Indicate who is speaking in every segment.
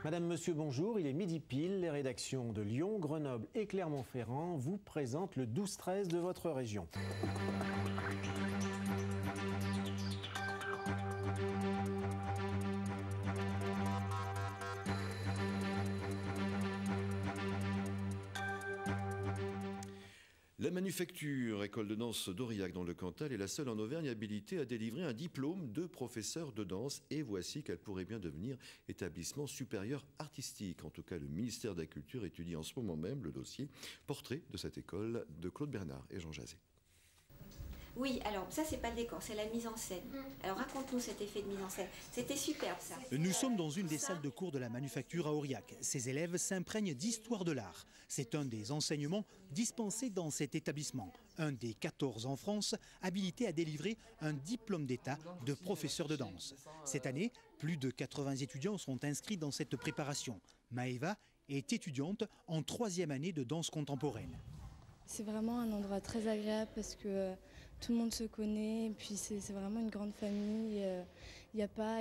Speaker 1: Madame, Monsieur, bonjour, il est midi pile. Les rédactions de Lyon, Grenoble et Clermont-Ferrand vous présentent le 12-13 de votre région.
Speaker 2: La Manufacture, école de danse d'Aurillac dans le Cantal, est la seule en Auvergne habilitée à délivrer un diplôme de professeur de danse. Et voici qu'elle pourrait bien devenir établissement supérieur artistique. En tout cas, le ministère de la Culture étudie en ce moment même le dossier portrait de cette école de Claude Bernard et Jean Jazet.
Speaker 3: Oui, alors ça c'est pas le décor, c'est la mise en scène. Alors raconte-nous cet effet de mise en scène. C'était superbe ça.
Speaker 4: Nous sommes dans une des salles de cours de la Manufacture à Aurillac. Ces élèves s'imprègnent d'histoire de l'art. C'est un des enseignements dispensés dans cet établissement. Un des 14 en France habilités à délivrer un diplôme d'État de professeur de danse. Cette année, plus de 80 étudiants sont inscrits dans cette préparation. Maëva est étudiante en 3e année de danse contemporaine.
Speaker 5: C'est vraiment un endroit très agréable parce que tout le monde se connaît et puis c'est vraiment une grande famille. Il n'y a pas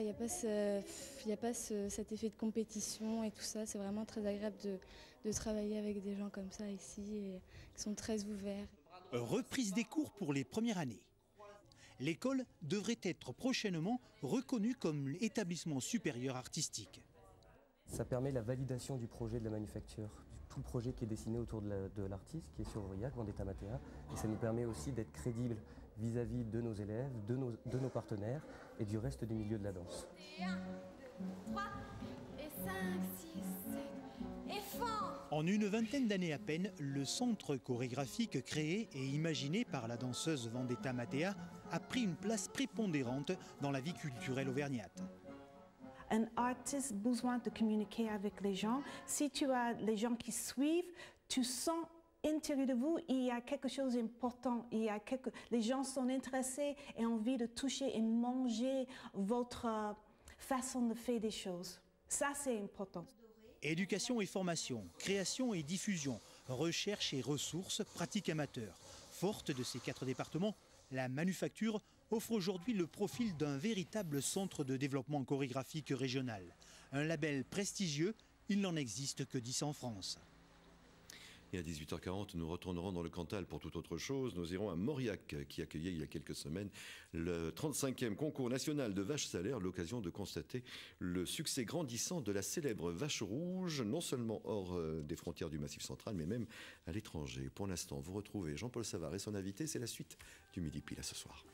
Speaker 5: cet effet de compétition et tout ça. C'est vraiment très agréable de travailler avec des gens comme ça ici et qui sont très ouverts.
Speaker 4: Reprise des cours pour les premières années. L'école devrait être prochainement reconnue comme établissement supérieur artistique.
Speaker 6: Ça permet la validation du projet de la Manufacture, tout le projet qui est dessiné autour de l'artiste, qui est sur Aurillac, Vendetta Matea. Et ça nous permet aussi d'être crédibles vis-à-vis de nos élèves, de nos partenaires et du reste du milieu de la danse.
Speaker 7: 1, 2, 3, et 5, 6, 7, et fort!
Speaker 4: En une vingtaine d'années à peine, le centre chorégraphique créé et imaginé par la danseuse Vendetta Matea a pris une place prépondérante dans la vie culturelle auvergnate.
Speaker 8: Un artiste a besoin de communiquer avec les gens. Si tu as les gens qui suivent, tu sens à l'intérieur de vous, il y a quelque chose d'important. Les gens sont intéressés et ont envie de toucher et manger votre façon de faire des choses. Ça, c'est important.
Speaker 4: Éducation et formation, création et diffusion, recherche et ressources, pratiques amateurs. Forte de ces 4 départements, la Manufacture offre aujourd'hui le profil d'un véritable centre de développement chorégraphique régional. Un label prestigieux, il n'en existe que 10 en France.
Speaker 2: Et à 18h40, nous retournerons dans le Cantal pour toute autre chose. Nous irons à Mauriac, qui accueillait il y a quelques semaines le 35e concours national de vaches salaires, l'occasion de constater le succès grandissant de la célèbre vache rouge, non seulement hors des frontières du Massif central, mais même à l'étranger. Pour l'instant, vous retrouvez Jean-Paul Savard et son invité. C'est la suite du Midi Pile à ce soir.